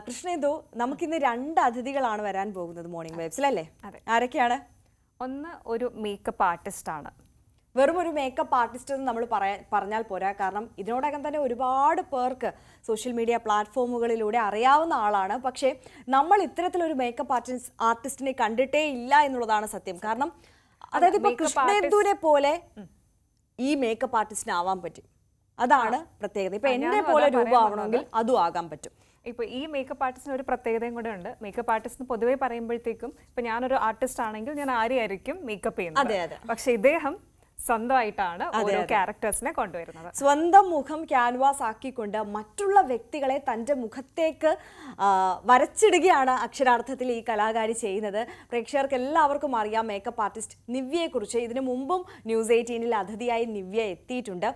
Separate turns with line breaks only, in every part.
കൃഷ്ണേന്ദു, നമുക്കിന്ന് 2 അതിഥികളാണ് വരാൻ പോകുന്നത് മോർണിംഗ് വൈബ്സിൽ അല്ലേ? ആരൊക്കെയാണ്?
ഒന്ന് ഒരു മേക്കപ്പ് ആർട്ടിസ്റ്റ് ആണ്.
വെറും ഒരു മേക്കപ്പ് ആർട്ടിസ്റ്റ് എന്ന് നമ്മൾ പറഞ്ഞാൽ പോരാ. കാരണം ഇതിനോടകം തന്നെ ഒരുപാട് പേർക്ക് സോഷ്യൽ മീഡിയ പ്ലാറ്റ്ഫോമുകളിലൂടെ അറിയാവുന്ന ആളാണ്. പക്ഷേ നമ്മൾ ഇത്തരത്തിലൊരു മേക്കപ്പ് ആർട്ടിസ്റ്റിനെ കണ്ടിട്ടേ ഇല്ല എന്നുള്ളതാണ് സത്യം. കാരണം അതായത് ഇപ്പോൾ കൃഷ്ണേന്ദുവിനെ പോലെ ഈ മേക്കപ്പ് ആർട്ടിസ്റ്റിന് ആവാൻ പറ്റും. അതാണ് പ്രത്യേകത. ഇപ്പൊ എന്നെ പോലെ രൂപമാവണമെങ്കിൽ അതും ആകാൻ പറ്റും.
ഇപ്പോൾ ഈ മേക്കപ്പ് ആർട്ടിസ്റ്റിന് ഒരു പ്രത്യേകതയും കൂടെ ഉണ്ട്. മേക്കപ്പ് ആർട്ടിസ്റ്റ് പൊതുവെ പറയുമ്പോഴത്തേക്കും ഇപ്പൊ ഞാനൊരു ആർട്ടിസ്റ്റ് ആണെങ്കിൽ ഞാൻ ആരെയായിരിക്കും മേക്കപ്പ് ചെയ്യുന്നത്. പക്ഷെ ഇദ്ദേഹം സ്വന്തമായിട്ടാണ് ഓരോ ക്യാരക്ടേഴ്സിനെ കൊണ്ടുവരുന്നത്.
സ്വന്തം മുഖം ക്യാൻവാസ് ആക്കിക്കൊണ്ട് മറ്റുള്ള വ്യക്തികളെ തൻ്റെ മുഖത്തേക്ക് വരച്ചിടുകയാണ് അക്ഷരാർത്ഥത്തിൽ ഈ കലാകാരി ചെയ്യുന്നത്. പ്രേക്ഷകർക്ക് എല്ലാവർക്കും അറിയാം മേക്കപ്പ് ആർട്ടിസ്റ്റ് നിവ്യയെക്കുറിച്ച്. ഇതിനു മുമ്പും ന്യൂസ് 18-ൽ അതിഥിയായി നിവ്യ എത്തിയിട്ടുണ്ട്.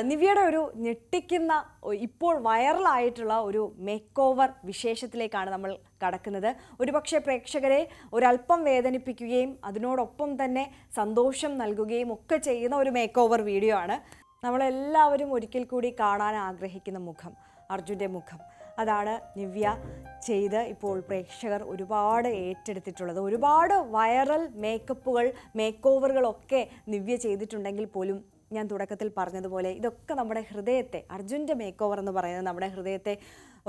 നിവ്യയുടെ ഒരു ഞെട്ടിക്കുന്ന ഇപ്പോൾ വൈറലായിട്ടുള്ള ഒരു മേക്ക് ഓവർ വിശേഷത്തിലേക്കാണ് നമ്മൾ കടക്കുന്നത്. ഒരുപക്ഷെ പ്രേക്ഷകരെ ഒരല്പം വേദനിപ്പിക്കുകയും അതിനോടൊപ്പം തന്നെ സന്തോഷം നൽകുകയും ഒക്കെ ചെയ്യുന്ന ഒരു മേക്ക് ഓവർ വീഡിയോ ആണ്. നമ്മളെല്ലാവരും ഒരിക്കൽ കൂടി കാണാൻ ആഗ്രഹിക്കുന്ന മുഖം, അർജുൻ്റെ മുഖം, അതാണ് നിവ്യ ചെയ്ത് ഇപ്പോൾ പ്രേക്ഷകർ ഒരുപാട് ഏറ്റെടുത്തിട്ടുള്ളത്. ഒരുപാട് വൈറൽ മേക്ക് ഓവറുകളൊക്കെ നിവ്യ ചെയ്തിട്ടുണ്ടെങ്കിൽ പോലും ഞാൻ തുടക്കത്തിൽ പറഞ്ഞതുപോലെ ഇതൊക്കെ നമ്മുടെ ഹൃദയത്തെ, അർജുൻ്റെ മേക്ക് ഓവർ എന്ന് പറയുന്നത് നമ്മുടെ ഹൃദയത്തെ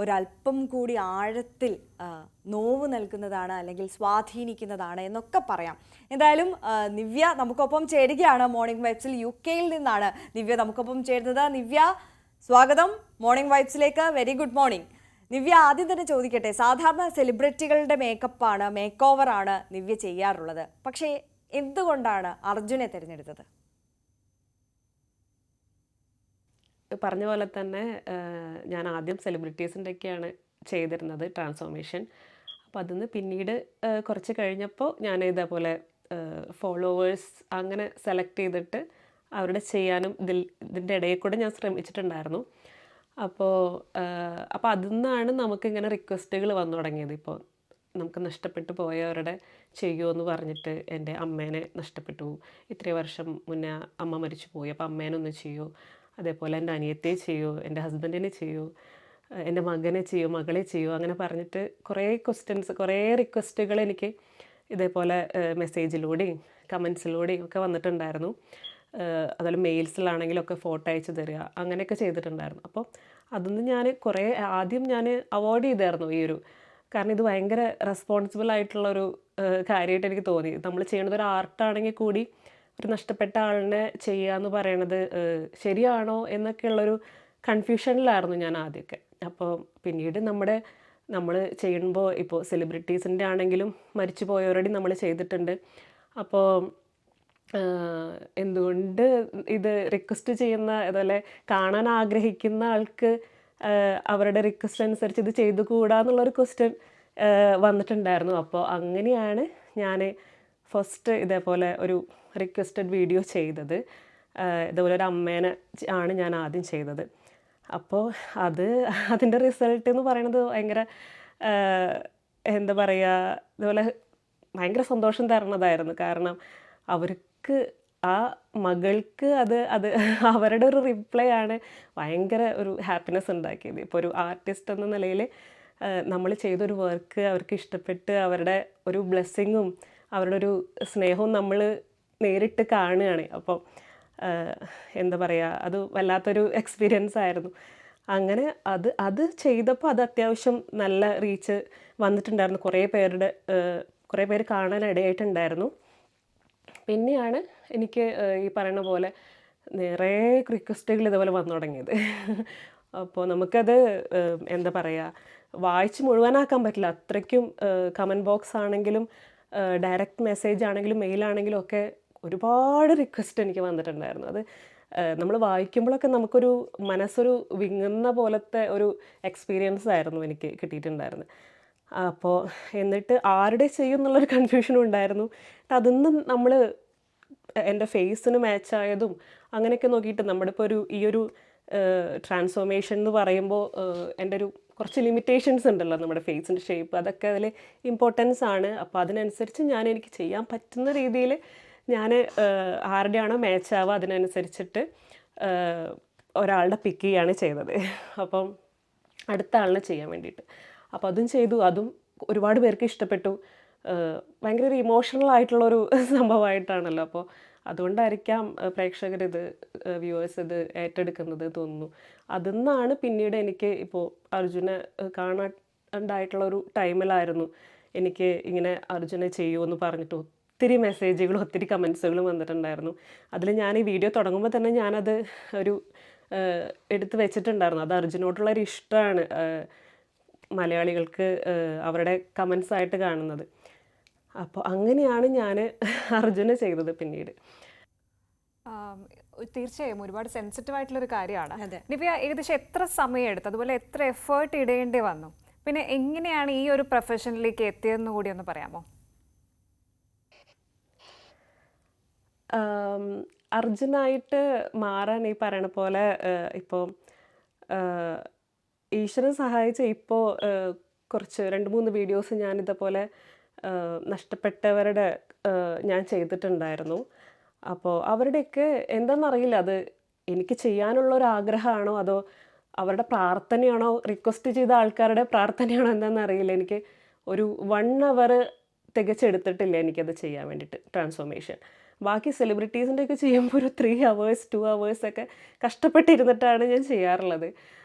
ഒരല്പം കൂടി ആഴത്തിൽ നോവ് നൽകുന്നതാണ്, അല്ലെങ്കിൽ സ്വാധീനിക്കുന്നതാണ് എന്നൊക്കെ പറയാം. എന്തായാലും നിവ്യ നമുക്കൊപ്പം ചേരുകയാണ്. മോർണിംഗ് വൈബ്സിൽ UK-യിൽ നിന്നാണ് നിവ്യ നമുക്കൊപ്പം ചേരുന്നത്. നിവ്യ, സ്വാഗതം മോർണിംഗ് വൈബ്സിലേക്ക്. Very good morning. നിവ്യ, ആദ്യം തന്നെ ചോദിക്കട്ടെ, സാധാരണ സെലിബ്രിറ്റികളുടെ മേക്ക് ഓവറാണ് നിവ്യ ചെയ്യാറുള്ളത്. പക്ഷേ എന്തുകൊണ്ടാണ് അർജുനെ തിരഞ്ഞെടുത്തത്?
പറഞ്ഞ പോലെ തന്നെ ഞാൻ ആദ്യം സെലിബ്രിറ്റീസിൻ്റെയൊക്കെയാണ് ചെയ്തിരുന്നത് ട്രാൻസ്ഫോർമേഷൻ. അപ്പോൾ അതിന്ന് പിന്നീട് കുറച്ച് കഴിഞ്ഞപ്പോൾ ഞാൻ ഇതേപോലെ ഫോളോവേഴ്സ് അങ്ങനെ സെലക്ട് ചെയ്തിട്ട് അവരുടെ ചെയ്യാനും ഇതിൻ്റെ ഇടയിൽ കൂടെ ഞാൻ ശ്രമിച്ചിട്ടുണ്ടായിരുന്നു. അപ്പോൾ അതിൽ നിന്നാണ് നമുക്കിങ്ങനെ റിക്വസ്റ്റുകൾ വന്നു തുടങ്ങിയത്. ഇപ്പോൾ നമുക്ക് നഷ്ടപ്പെട്ടു പോയവരുടെ ചെയ്യുമോ എന്ന് പറഞ്ഞിട്ട്, എൻ്റെ അമ്മേനെ നഷ്ടപ്പെട്ടു, ഇത്രയും വർഷം മുന്നേ അമ്മ മരിച്ചു പോയി, അപ്പോൾ അമ്മേനെ ഒന്ന് ചെയ്യുമോ, അതേപോലെ എൻ്റെ അനിയത്തെ ചെയ്യൂ, എൻ്റെ ഹസ്ബൻഡിനെ ചെയ്യൂ, എൻ്റെ മകനെ ചെയ്യൂ, മകളെ ചെയ്യൂ, അങ്ങനെ പറഞ്ഞിട്ട് കുറേ റിക്വസ്റ്റുകൾ എനിക്ക് ഇതേപോലെ മെസ്സേജിലൂടെയും കമൻസിലൂടെയും ഒക്കെ വന്നിട്ടുണ്ടായിരുന്നു. അതുപോലെ മെയിൽസിലാണെങ്കിലും ഒക്കെ ഫോട്ടോ അയച്ചു തരിക, അങ്ങനെയൊക്കെ ചെയ്തിട്ടുണ്ടായിരുന്നു. അപ്പോൾ അതൊന്നും ഞാൻ ആദ്യം ഞാൻ അവോയ്ഡ് ചെയ്തായിരുന്നു കാരണം ഇത് ഭയങ്കര റെസ്പോൺസിബിൾ ആയിട്ടുള്ളൊരു കാര്യമായിട്ട് എനിക്ക് തോന്നി. നമ്മൾ ചെയ്യുന്നത് ഒരു ആർട്ടാണെങ്കിൽ കൂടി ഒരു നഷ്ടപ്പെട്ട ആളിനെ ചെയ്യുക എന്ന് പറയണത് ശരിയാണോ എന്നൊക്കെയുള്ളൊരു കൺഫ്യൂഷനിലായിരുന്നു ഞാൻ ആദ്യമൊക്കെ. അപ്പോൾ പിന്നീട് നമ്മൾ ചെയ്യുമ്പോൾ ഇപ്പോൾ സെലിബ്രിറ്റീസിൻ്റെ ആണെങ്കിലും മരിച്ചു പോയവരോട് നമ്മൾ ചെയ്തിട്ടുണ്ട്. അപ്പോൾ എന്തുകൊണ്ട് ഇത് റിക്വസ്റ്റ് ചെയ്യുന്ന, അതുപോലെ കാണാൻ ആഗ്രഹിക്കുന്ന ആൾക്ക് അവരുടെ റിക്വസ്റ്റ് അനുസരിച്ച് ഇത് ചെയ്തു കൂടാന്നുള്ളൊരു ക്വസ്റ്റ്യൻ വന്നിട്ടുണ്ടായിരുന്നു. അപ്പോൾ അങ്ങനെയാണ് ഞാൻ ഫസ്റ്റ് ഇതേപോലെ ഒരു റിക്വസ്റ്റഡ് വീഡിയോ ചെയ്തത്. ഇതുപോലെ ഒരു അമ്മേനെ ആണ് ഞാൻ ആദ്യം ചെയ്തത്. അപ്പോൾ അതിൻ്റെ റിസൾട്ട് എന്ന് പറയുന്നത് ഭയങ്കര എന്താ പറയുക, ഇതുപോലെ ഭയങ്കര സന്തോഷം തരുന്നതായിരുന്നു. കാരണം അവർക്ക്, ആ മകൾക്ക് അത് അവരുടെ ഒരു റിപ്ലൈ ആണ് ഭയങ്കര ഒരു ഹാപ്പിനെസ് ഉണ്ടാക്കിയത്. ഇപ്പോൾ ഒരു ആർട്ടിസ്റ്റ് എന്ന നിലയിൽ നമ്മൾ ചെയ്തൊരു വർക്ക് അവർക്ക് ഇഷ്ടപ്പെട്ട് അവരുടെ ഒരു ബ്ലെസ്സിങ്ങും അവരുടെ ഒരു സ്നേഹവും നമ്മൾ നേരിട്ട് കാണുകയാണ്. അപ്പോൾ എന്താ പറയുക, അത് വല്ലാത്തൊരു എക്സ്പീരിയൻസ് ആയിരുന്നു. അങ്ങനെ അത് ചെയ്തപ്പോൾ അത് അത്യാവശ്യം നല്ല റീച്ച് വന്നിട്ടുണ്ടായിരുന്നു. കുറേ പേര് കാണാൻ ഇടയായിട്ടുണ്ടായിരുന്നു. പിന്നെയാണ് എനിക്ക് ഈ പറയുന്ന പോലെ നിറയെ റിക്വസ്റ്റുകൾ ഇതുപോലെ വന്നു തുടങ്ങിയത്. അപ്പോൾ നമുക്കത് എന്താ പറയുക, വായിച്ച് മുഴുവനാക്കാൻ പറ്റില്ല. അത്രയ്ക്കും കമൻറ്റ് ബോക്സ് ആണെങ്കിലും ഡയറക്റ്റ് മെസ്സേജ് ആണെങ്കിലും മെയിലാണെങ്കിലും ഒക്കെ ഒരുപാട് റിക്വസ്റ്റ് എനിക്ക് വന്നിട്ടുണ്ടായിരുന്നു. അത് നമ്മൾ വായിക്കുമ്പോഴൊക്കെ നമുക്കൊരു മനസ്സൊരു വിങ്ങുന്ന പോലത്തെ ഒരു എക്സ്പീരിയൻസ് ആയിരുന്നു എനിക്ക് കിട്ടിയിട്ടുണ്ടായിരുന്നത്. അപ്പോൾ എന്നിട്ട് ആരുടെ ചെയ്യും എന്നുള്ളൊരു കൺഫ്യൂഷനും ഉണ്ടായിരുന്നു. അതൊന്നും നമ്മൾ എൻ്റെ ഫേസിന് മാച്ചായതും അങ്ങനെയൊക്കെ നോക്കിയിട്ട് നമ്മുടെ ഇപ്പോൾ ഈ ഒരു ട്രാൻസ്ഫോർമേഷൻ എന്ന് പറയുമ്പോൾ എൻ്റെ ഒരു കുറച്ച് ലിമിറ്റേഷൻസ് ഉണ്ടല്ലോ നമ്മുടെ ഫേസിൻ്റെ ഷേപ്പ്, അതൊക്കെ അതിൽ ഇമ്പോർട്ടൻസ് ആണ്. അപ്പോൾ അതിനനുസരിച്ച് എനിക്ക് ചെയ്യാൻ പറ്റുന്ന രീതിയിൽ ഞാൻ ആരുടെയാണോ മാച്ച് ആവുക അതിനനുസരിച്ചിട്ട് ഒരാളുടെ പിക്ക് ചെയ്യുകയാണ് ചെയ്തത്. അപ്പം അടുത്ത ആളിനെ ചെയ്യാൻ വേണ്ടിയിട്ട് അപ്പോൾ അതും ചെയ്തു. അതും ഒരുപാട് പേർക്ക് ഇഷ്ടപ്പെട്ടു. ഭയങ്കര ഒരു ഇമോഷണൽ ആയിട്ടുള്ളൊരു സംഭവമായിട്ടാണല്ലോ. അപ്പോൾ അതുകൊണ്ടായിരിക്കാം പ്രേക്ഷകരിത്, വ്യൂവേഴ്സ് ഇത് ഏറ്റെടുക്കുന്നത് തോന്നുന്നു. അതിൽ നിന്നാണ് പിന്നീട് എനിക്ക് ഇപ്പോൾ അർജുനെ കാണാണ്ടായിട്ടുള്ളൊരു ടൈമിലായിരുന്നു എനിക്ക് ഇങ്ങനെ അർജുനെ ചെയ്യുമെന്ന് പറഞ്ഞിട്ട് ഒത്തിരി മെസ്സേജുകളും ഒത്തിരി കമൻസുകളും വന്നിട്ടുണ്ടായിരുന്നു. അതിൽ ഞാൻ ഈ വീഡിയോ തുടങ്ങുമ്പോൾ തന്നെ ഞാനത് ഒരു എടുത്ത് വെച്ചിട്ടുണ്ടായിരുന്നു. അത് അർജുനോടുള്ളൊരു ഇഷ്ടമാണ് മലയാളികൾക്ക് അവരുടെ കമൻസ് ആയിട്ട് കാണുന്നത്. അപ്പോൾ അങ്ങനെയാണ് ഞാൻ അർജുനെ ചെയ്തത് പിന്നീട്.
തീർച്ചയായും ഒരുപാട് സെൻസിറ്റീവ് ആയിട്ടുള്ളൊരു കാര്യമാണ്. നിവ്യ ഏകദേശം എത്ര സമയം എടുത്തു, അതുപോലെ എത്ര എഫേർട്ട് ഇടേണ്ടി വന്നു, പിന്നെ എങ്ങനെയാണ് ഈ ഒരു പ്രൊഫഷനിലേക്ക് എത്തിയതെന്ന് കൂടി ഒന്ന് പറയാമോ?
അർജുനായിട്ട് മാറാൻ ഈ പറയണ പോലെ ഇപ്പോൾ ഈശ്വരൻ സഹായിച്ച ഇപ്പോൾ കുറച്ച് 2-3 വീഡിയോസ് ഞാനിതേപോലെ നഷ്ടപ്പെട്ടവരുടെ ഞാൻ ചെയ്തിട്ടുണ്ടായിരുന്നു. അപ്പോൾ അവരുടെയൊക്കെ എന്താണെന്നറിയില്ല, അത് എനിക്ക് ചെയ്യാനുള്ളൊരാഗ്രഹമാണോ അതോ അവരുടെ പ്രാർത്ഥനയാണോ, റിക്വസ്റ്റ് ചെയ്ത ആൾക്കാരുടെ പ്രാർത്ഥനയാണോ എന്താണെന്നറിയില്ല. എനിക്ക് ഒരു 1 hour തികച്ചെടുത്തിട്ടില്ല എനിക്കത് ചെയ്യാൻ വേണ്ടിയിട്ട് ട്രാൻസ്ഫോർമേഷൻ. ബാക്കി സെലിബ്രിറ്റീസിൻ്റെയൊക്കെ ചെയ്യുമ്പോൾ ഒരു 3 hours 2 hours ഒക്കെ കഷ്ടപ്പെട്ടിരുന്നിട്ടാണ് ഞാൻ ചെയ്യാറുള്ളത്.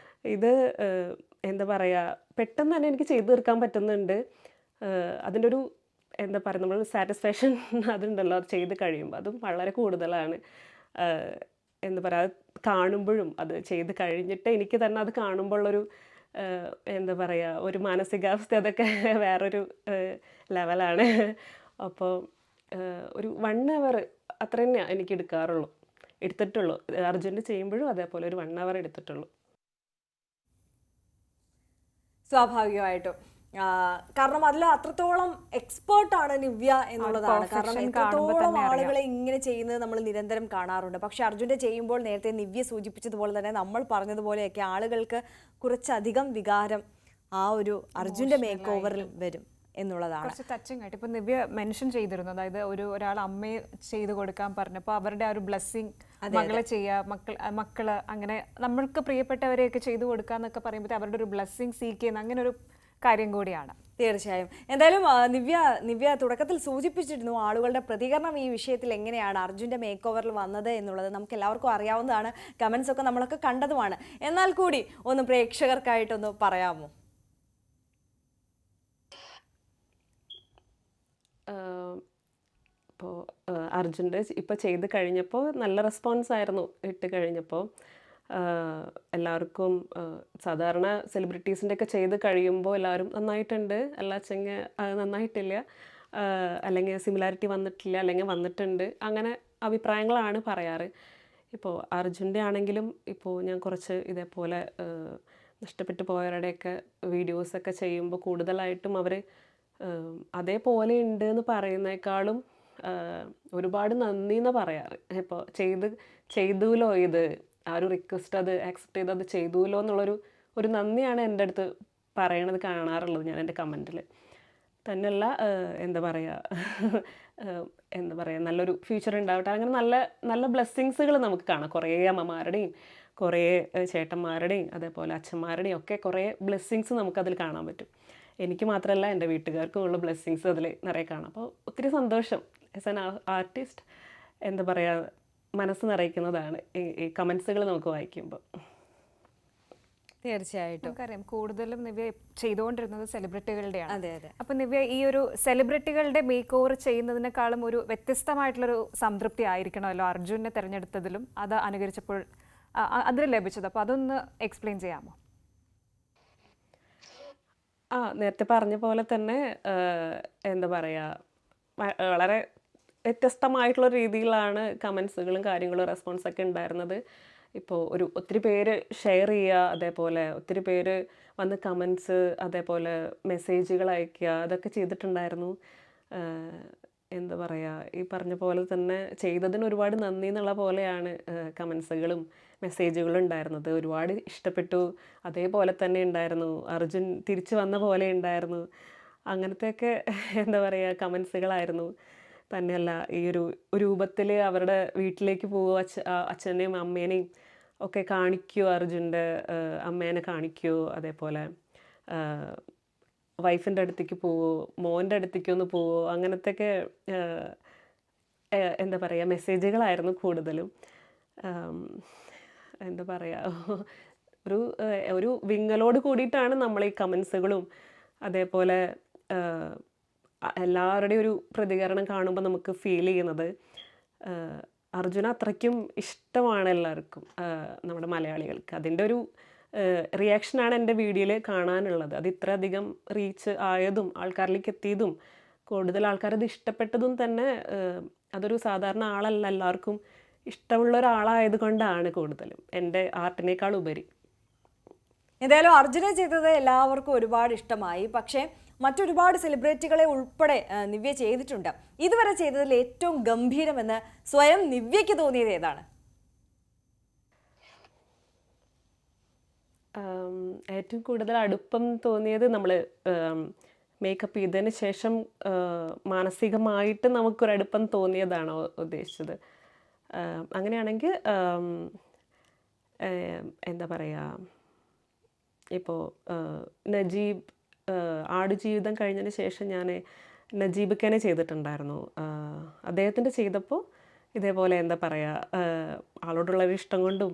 ഇത് എന്താ പറയുക, പെട്ടെന്ന് തന്നെ എനിക്ക് ചെയ്തു തീർക്കാൻ പറ്റുന്നുണ്ട്. അതിൻ്റെ ഒരു എന്താ പറയുക, നമ്മൾ സാറ്റിസ്ഫാക്ഷൻ അതുണ്ടല്ലോ, അത് ചെയ്ത് കഴിയുമ്പോൾ അതും വളരെ കൂടുതലാണ്. എന്താ പറയുക, അത് കാണുമ്പോഴും അത് ചെയ്ത് കഴിഞ്ഞിട്ട് എനിക്ക് തന്നെ അത് കാണുമ്പോഴുള്ളൊരു എന്താ പറയുക, ഒരു മാനസികാവസ്ഥ അതൊക്കെ വേറൊരു ലെവലാണ്. അപ്പോൾ ഒരു 1 hour അത്ര തന്നെയാണ് എനിക്ക് എടുത്തിട്ടുള്ളൂ. അർജുൻ്റെ ചെയ്യുമ്പോഴും അതേപോലെ ഒരു 1 hour എടുത്തിട്ടുള്ളൂ.
സ്വാഭാവികമായിട്ടും കാരണം അതിൽ അത്രത്തോളം എക്സ്പേർട്ടാണ് നിവ്യ എന്നുള്ളതാണ്. കാരണം എത്രത്തോളം ആളുകളെ ഇങ്ങനെ ചെയ്യുന്നത് നമ്മൾ നിരന്തരം കാണാറുണ്ട്. പക്ഷെ അർജുൻ്റെ ചെയ്യുമ്പോൾ നേരത്തെ നിവ്യ സൂചിപ്പിച്ചതുപോലെ തന്നെ നമ്മൾ പറഞ്ഞതുപോലെയൊക്കെ ആളുകൾക്ക് കുറച്ചധികം വികാരം ആ ഒരു അർജുൻ്റെ മേക്ക് ഓവറിൽ വരും എന്നുള്ളതാണ്.
കുറച്ച് ടച്ചിങ് ആയിട്ട് ഇപ്പൊ നിവ്യ മെൻഷൻ ചെയ്തിരുന്നു, അതായത് ഒരാൾ അമ്മയെ ചെയ്തു കൊടുക്കാൻ പറഞ്ഞപ്പോൾ അവരുടെ ആ ഒരു ബ്ലെസ്സിങ്, മകളെ ചെയ്യുക, മക്കള് അങ്ങനെ നമ്മൾക്ക് പ്രിയപ്പെട്ടവരെയൊക്കെ ചെയ്തു കൊടുക്കാന്നൊക്കെ പറയുമ്പോൾ അവരുടെ ഒരു ബ്ലെസ്സിങ് സീക്ക് ചെയ്യുന്ന അങ്ങനെ ഒരു കാര്യം കൂടിയാണ്.
തീർച്ചയായും. എന്തായാലും നിവ്യ തുടക്കത്തിൽ സൂചിപ്പിച്ചിരുന്നു ആളുകളുടെ പ്രതികരണം ഈ വിഷയത്തിൽ എങ്ങനെയാണ് അർജുൻ്റെ മേക്ക് ഓവറിൽ വന്നത് എന്നുള്ളത് നമുക്ക് എല്ലാവർക്കും അറിയാവുന്നതാണ്. കമൻസ് ഒക്കെ നമ്മളൊക്കെ കണ്ടതുമാണ്. എന്നാൽ കൂടി ഒന്ന് പ്രേക്ഷകർക്കായിട്ടൊന്ന് പറയാമോ?
ഇപ്പോൾ അർജുൻ്റെ ഇപ്പോൾ ചെയ്ത് കഴിഞ്ഞപ്പോൾ നല്ല റെസ്പോൺസ് ആയിരുന്നു. ഇട്ട് കഴിഞ്ഞപ്പോൾ എല്ലാവർക്കും സാധാരണ സെലിബ്രിറ്റീസിൻ്റെയൊക്കെ ചെയ്ത് കഴിയുമ്പോൾ എല്ലാവരും നന്നായിട്ടുണ്ട്, അല്ലാച്ചെങ്കിൽ നന്നായിട്ടില്ല, അല്ലെങ്കിൽ സിമിലാരിറ്റി വന്നിട്ടില്ല, അല്ലെങ്കിൽ വന്നിട്ടുണ്ട്, അങ്ങനെ അഭിപ്രായങ്ങളാണ് പറയാറ്. ഇപ്പോൾ അർജുൻ്റെ ആണെങ്കിലും ഇപ്പോൾ ഞാൻ കുറച്ച് ഇതേപോലെ നഷ്ടപ്പെട്ടു പോയവരുടെയൊക്കെ വീഡിയോസൊക്കെ ചെയ്യുമ്പോൾ കൂടുതലായിട്ടും അവർ അതേപോലെ ഉണ്ട് എന്ന് പറയുന്നേക്കാളും ഒരുപാട് നന്ദി എന്ന് പറയാറ്. ഇപ്പോൾ ചെയ്തുല്ലോ, ഇത് ആ ഒരു റിക്വസ്റ്റ് അത് ആക്സെപ്റ്റ് ചെയ്ത് അത് ചെയ്തുല്ലോ എന്നുള്ളൊരു നന്ദിയാണ് എൻ്റെ അടുത്ത് പറയണത് കാണാറുള്ളത് ഞാൻ എൻ്റെ കമൻറ്റിൽ. തന്നെയല്ല എന്താ പറയുക നല്ലൊരു ഫ്യൂച്ചർ ഉണ്ടാവട്ടെ, അങ്ങനെ നല്ല നല്ല ബ്ലെസ്സിങ്സുകൾ നമുക്ക് കാണാം. കുറേ അമ്മമാരുടെയും കുറേ ചേട്ടന്മാരുടെയും അതേപോലെ അച്ഛന്മാരുടെയും ഒക്കെ കുറേ ബ്ലെസ്സിങ്സ് നമുക്കതിൽ കാണാൻ പറ്റും. എനിക്ക് മാത്രമല്ല എൻ്റെ വീട്ടുകാർക്കും ഉള്ള ബ്ലെസ്സിങ്സ് അതിൽ നിറയെ കാണാം. അപ്പോൾ ഒത്തിരി സന്തോഷം. ആസ് ആൻ ആർട്ടിസ്റ്റ് എന്താ പറയുക, മനസ്സ് നിറയ്ക്കുന്നതാണ് ഈ കമൻസുകൾ നമുക്ക് വായിക്കുമ്പോൾ.
തീർച്ചയായിട്ടും
നമുക്കറിയാം കൂടുതലും നിവ്യ ചെയ്തുകൊണ്ടിരുന്നത് സെലിബ്രിറ്റികളുടെയാണ്.
അതെ അതെ.
അപ്പം നിവ്യ ഈ ഒരു സെലിബ്രിറ്റികളുടെ മേക്ക് ഓവർ ചെയ്യുന്നതിനേക്കാളും ഒരു വ്യത്യസ്തമായിട്ടുള്ളൊരു സംതൃപ്തി ആയിരിക്കണമല്ലോ അർജുനെ തിരഞ്ഞെടുത്തതിലും അത് അനുകരിച്ചപ്പോൾ അതിൽ ലഭിച്ചത്. അപ്പോൾ അതൊന്ന് എക്സ്പ്ലെയിൻ ചെയ്യാമോ?
നേരത്തെ പറഞ്ഞ പോലെ തന്നെ എന്താ പറയുക, വളരെ വ്യത്യസ്തമായിട്ടുള്ള രീതിയിലാണ് കമൻസുകളും കാര്യങ്ങളും റെസ്പോൺസൊക്കെ ഉണ്ടായിരുന്നത്. ഇപ്പോൾ ഒത്തിരി പേര് ഷെയർ ചെയ്യുക, അതേപോലെ ഒത്തിരി പേര് വന്ന് കമൻസ് അതേപോലെ മെസ്സേജുകൾ അയയ്ക്കുക, അതൊക്കെ ചെയ്തിട്ടുണ്ടായിരുന്നു. എന്താ പറയുക, ഈ പറഞ്ഞ പോലെ തന്നെ ചെയ്തതിന് ഒരുപാട് നന്ദി എന്നുള്ള പോലെയാണ് കമൻസുകളും മെസ്സേജുകളും ഉണ്ടായിരുന്നത്. ഒരുപാട് ഇഷ്ടപ്പെട്ടു, അതേപോലെ തന്നെ ഉണ്ടായിരുന്നു. അർജുൻ തിരിച്ചു വന്ന പോലെ ഉണ്ടായിരുന്നു. അങ്ങനത്തെയൊക്കെ എന്താ പറയുക കമൻസുകളായിരുന്നു. തന്നെയല്ല ഈ ഒരു രൂപത്തിൽ അവരുടെ വീട്ടിലേക്ക് പോവുക, അച്ഛനെയും അമ്മേനെയും ഒക്കെ കാണിക്കുമോ, അർജുൻ്റെ അമ്മേനെ കാണിക്കുമോ, അതേപോലെ വൈഫിൻ്റെ അടുത്തേക്ക് പോവോ, മോൻ്റെ അടുത്തേക്ക് ഒന്ന് പോവോ, അങ്ങനത്തെയൊക്കെ എന്താ പറയുക മെസ്സേജുകളായിരുന്നു കൂടുതലും. എന്താ പറയുക, ഒരു ഒരു വിങ്ങലോട് കൂടിയിട്ടാണ് നമ്മൾ ഈ കമൻസുകളും അതേപോലെ എല്ലാവരുടെയും ഒരു പ്രതികരണം കാണുമ്പോൾ നമുക്ക് ഫീൽ ചെയ്യുന്നത് അർജുന അത്രയ്ക്കും ഇഷ്ടമാണ് എല്ലാവർക്കും, നമ്മുടെ മലയാളികൾക്ക്. അതിൻ്റെ ഒരു റിയാക്ഷനാണ് എൻ്റെ വീഡിയോയിൽ കാണാനുള്ളത്. അത് ഇത്രയധികം റീച്ച് ആയതും ആൾക്കാരിലേക്ക് എത്തിയതും കൂടുതൽ ആൾക്കാരത് ഇഷ്ടപ്പെട്ടതും തന്നെ അതൊരു സാധാരണ ആളല്ല, എല്ലാവർക്കും ഇഷ്ടമുള്ള ഒരാളായത് കൊണ്ടാണ് കൂടുതലും എൻ്റെ ആർട്ടിനേക്കാൾ ഉപരി.
എന്തായാലും അർജുന ചെയ്തത് എല്ലാവർക്കും ഒരുപാട് ഇഷ്ടമായി. പക്ഷേ മറ്റൊരുപാട് സെലിബ്രിറ്റികളെ ഉൾപ്പെടെ നിവ്യ ചെയ്തിട്ടുണ്ട്. ഇതുവരെ ചെയ്തതിൽ ഏറ്റവും ഗംഭീരമെന്ന് സ്വയം നിവ്യയ്ക്ക് തോന്നിയത് ഏതാണ്?
ഏറ്റവും കൂടുതൽ അടുപ്പം തോന്നിയത് നമ്മൾ മേക്കപ്പ് ചെയ്തതിന് ശേഷം മാനസികമായിട്ട് നമുക്കൊരടുപ്പം തോന്നിയതാണോ ഉദ്ദേശിച്ചത്? അങ്ങനെയാണെങ്കിൽ എന്താ പറയുക, ഇപ്പോൾ നജീബ് ആടുജീവിതം കഴിഞ്ഞതിന് ശേഷം ഞാൻ നജീബിക്കനെ ചെയ്തിട്ടുണ്ടായിരുന്നു. അദ്ദേഹത്തിൻ്റെ ചെയ്തപ്പോൾ ഇതേപോലെ എന്താ പറയുക, ആളോടുള്ളൊരു ഇഷ്ടം കൊണ്ടും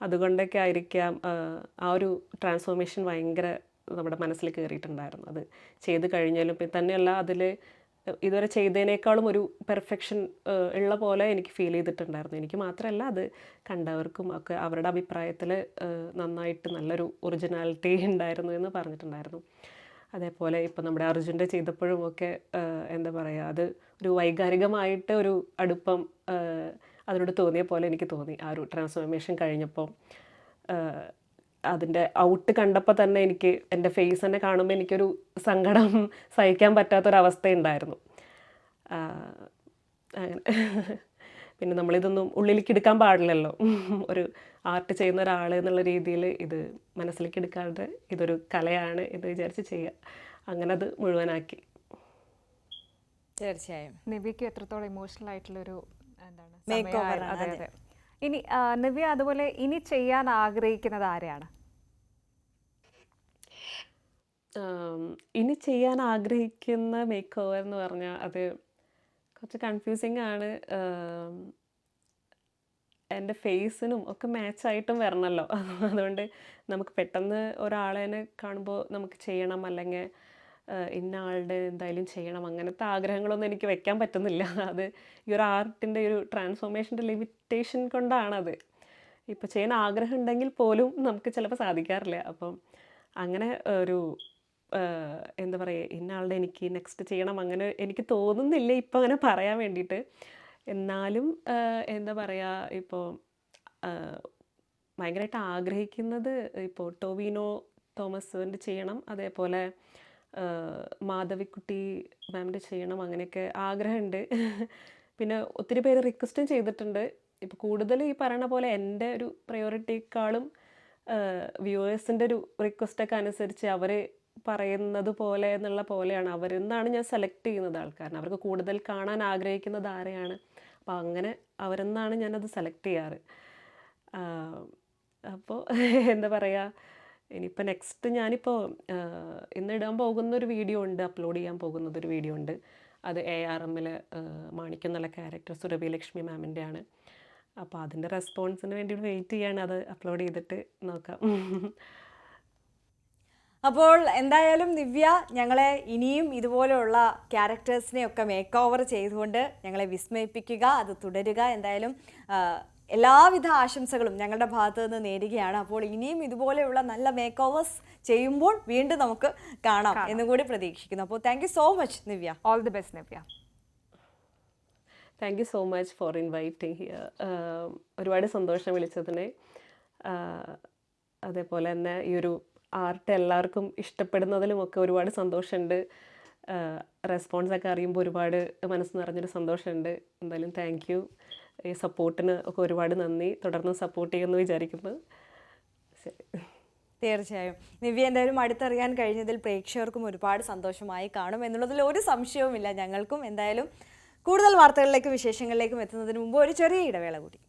അതുകൊണ്ടൊക്കെ ആയിരിക്കാം ആ ഒരു ട്രാൻസ്ഫോർമേഷൻ ഭയങ്കര നമ്മുടെ മനസ്സിൽ കയറിയിട്ടുണ്ടായിരുന്നു. അത് ചെയ്ത് കഴിഞ്ഞാലും തന്നെയല്ല അതിൽ ഇതുവരെ ചെയ്തതിനേക്കാളും ഒരു പെർഫെക്ഷൻ ഉള്ള പോലെ എനിക്ക് ഫീൽ ചെയ്തിട്ടുണ്ടായിരുന്നു. എനിക്ക് മാത്രമല്ല, അത് കണ്ടവർക്കും ഒക്കെ അവരുടെ അഭിപ്രായത്തിൽ നന്നായിട്ട് നല്ലൊരു ഒറിജിനാലിറ്റി ഉണ്ടായിരുന്നു എന്ന് പറഞ്ഞിട്ടുണ്ടായിരുന്നു. അതേപോലെ ഇപ്പം നമ്മുടെ അർജുൻ്റെ ചെയ്തപ്പോഴും ഒക്കെ എന്താ പറയുക, അത് ഒരു വൈകാരികമായിട്ട് ഒരു അടുപ്പം അതിനോട് തോന്നിയ പോലെ എനിക്ക് തോന്നി. ആ ഒരു ട്രാൻസ്ഫോർമേഷൻ കഴിഞ്ഞപ്പോൾ അതിൻ്റെ ഔട്ട് കണ്ടപ്പോൾ തന്നെ എനിക്ക് എൻ്റെ ഫേസ് തന്നെ കാണുമ്പോൾ എനിക്കൊരു സങ്കടം സഹിക്കാൻ പറ്റാത്തൊരവസ്ഥയുണ്ടായിരുന്നു. അങ്ങനെ പിന്നെ നമ്മളിതൊന്നും ഉള്ളിലേക്ക് എടുക്കാൻ പാടില്ലല്ലോ. ഒരു ആർട്ട് ചെയ്യുന്ന ഒരാൾ എന്നുള്ള രീതിയിൽ ഇത് മനസ്സിലേക്ക് എടുക്കാതെ ഇതൊരു കലയാണ് ഇത് വിചാരിച്ച് ചെയ്യുക. അങ്ങനെ അത് മുഴുവനാക്കി.
തീർച്ചയായും
നിവ്യയ്ക്ക് എത്രത്തോളം ഇമോഷണൽ ആയിട്ടുള്ളൊരു എന്താണ്
Make over ആണ്,
അതെ അതെ. ഇനി നിവ്യ അതുപോലെ ഇനി ചെയ്യാൻ ആഗ്രഹിക്കുന്നത് ആരെയാണ്?
ഇനി ചെയ്യാൻ ആഗ്രഹിക്കുന്ന മേക്ക് ഓവർ എന്ന് പറഞ്ഞാൽ അത് കുറച്ച് കൺഫ്യൂസിങ് ആണ്. എൻ്റെ ഫേസിനും ഒക്കെ മാച്ചായിട്ടും വരണമല്ലോ. അതുകൊണ്ട് നമുക്ക് പെട്ടെന്ന് ഒരാളെ കാണുമ്പോൾ നമുക്ക് ചെയ്യണം, അല്ലെങ്കിൽ ഇന്ന ആളുടെ എന്തായാലും ചെയ്യണം, അങ്ങനത്തെ ആഗ്രഹങ്ങളൊന്നും എനിക്ക് വെക്കാൻ പറ്റുന്നില്ല. അത് ഈ ഒരു ആർട്ടിൻ്റെ ഒരു ട്രാൻസ്ഫോർമേഷൻ്റെ ലിമിറ്റേഷൻ കൊണ്ടാണത്. ഇപ്പോൾ ചെയ്യാൻ ആഗ്രഹം ഉണ്ടെങ്കിൽ പോലും നമുക്ക് ചിലപ്പോൾ സാധിക്കാറില്ല. അപ്പം അങ്ങനെ ഒരു എന്താ പറയുക, ഇന്ന ആളുടെ എനിക്ക് നെക്സ്റ്റ് ചെയ്യണം അങ്ങനെ എനിക്ക് തോന്നുന്നില്ല ഇപ്പം അങ്ങനെ പറയാൻ വേണ്ടിയിട്ട്. എന്നാലും എന്താ പറയുക, ഇപ്പോൾ ഭയങ്കരമായിട്ട് ആഗ്രഹിക്കുന്നത് ഇപ്പോൾ ടോവിനോ തോമസിൻ്റെ ചെയ്യണം, അതേപോലെ മാധവിക്കുട്ടി മാമിൻ്റെ ചെയ്യണം, അങ്ങനെയൊക്കെ ആഗ്രഹമുണ്ട്. പിന്നെ ഒത്തിരി പേര് റിക്വസ്റ്റും ചെയ്തിട്ടുണ്ട്. ഇപ്പോൾ കൂടുതൽ ഈ പറയണ പോലെ എൻ്റെ ഒരു പ്രയോറിറ്റിക്കാളും വ്യൂവേഴ്സിൻ്റെ ഒരു റിക്വസ്റ്റൊക്കെ അനുസരിച്ച് അവർ പറയുന്നത് പോലെ എന്നുള്ള പോലെയാണ് അവരെന്നാണ് ഞാൻ സെലക്ട് ചെയ്യുന്നത് ആൾക്കാരനെ. അവർക്ക് കൂടുതൽ കാണാൻ ആഗ്രഹിക്കുന്നത് ആരെയാണ്, അപ്പോൾ അങ്ങനെ അവരെന്നാണ് ഞാനത് സെലക്ട് ചെയ്യാറ്. അപ്പോൾ എന്താ പറയുക, ഇനിയിപ്പോൾ നെക്സ്റ്റ് ഞാനിപ്പോൾ ഇന്നിടാൻ പോകുന്നൊരു വീഡിയോ ഉണ്ട്, അപ്ലോഡ് ചെയ്യാൻ പോകുന്നതൊരു വീഡിയോ ഉണ്ട്. അത് ARMൽ മാണിക്യം എന്നുള്ള ക്യാരക്ടർ സുരഭി ലക്ഷ്മി മാമിൻ്റെ ആണ്. അപ്പോൾ അതിൻ്റെ റെസ്പോൺസിന് വേണ്ടി വെയിറ്റ് ചെയ്യാണ്. അത് അപ്ലോഡ് ചെയ്തിട്ട് നോക്കാം.
അപ്പോൾ എന്തായാലും ദിവ്യ ഞങ്ങളെ ഇനിയും ഇതുപോലെയുള്ള ക്യാരക്ടേഴ്സിനെയൊക്കെ മേക്ക് ഓവർ ചെയ്തുകൊണ്ട് ഞങ്ങളെ വിസ്മയിപ്പിക്കുക, അത് തുടരുക. എന്തായാലും എല്ലാവിധ ആശംസകളും ഞങ്ങളുടെ ഭാഗത്തു നിന്ന് നേരുകയാണ്. അപ്പോൾ ഇനിയും ഇതുപോലെയുള്ള നല്ല മേക്ക് ഓവേഴ്സ് ചെയ്യുമ്പോൾ വീണ്ടും നമുക്ക് കാണാം എന്നും കൂടി പ്രതീക്ഷിക്കുന്നു. അപ്പോൾ thank you so much Nivya.
All the best Nivya.
Thank you so much for inviting here. ഒരുപാട് സന്തോഷം വിളിച്ചതിന്. അതേപോലെ തന്നെ ഈ ഒരു ആർട്ട് എല്ലാവർക്കും ഇഷ്ടപ്പെടുന്നതിലുമൊക്കെ ഒരുപാട് സന്തോഷമുണ്ട്. റെസ്പോൺസൊക്കെ അറിയുമ്പോൾ ഒരുപാട് മനസ്സ് നിറഞ്ഞൊരു സന്തോഷമുണ്ട്. എന്തായാലും താങ്ക് യു. ഈ സപ്പോർട്ടിന് ഒക്കെ ഒരുപാട് നന്ദി. തുടർന്ന് സപ്പോർട്ട് ചെയ്യുമെന്ന് വിചാരിക്കുന്നു. ശരി,
തീർച്ചയായും നിവ്യ എന്തായാലും അടുത്തറിയാൻ കഴിഞ്ഞതിൽ പ്രേക്ഷകർക്കും ഒരുപാട് സന്തോഷമായി കാണും എന്നുള്ളതിൽ ഒരു സംശയവുമില്ല ഞങ്ങൾക്കും. എന്തായാലും കൂടുതൽ വാർത്തകളിലേക്കും വിശേഷങ്ങളിലേക്കും എത്തുന്നതിന് മുമ്പ് ഒരു ചെറിയ ഇടവേള കൂടി.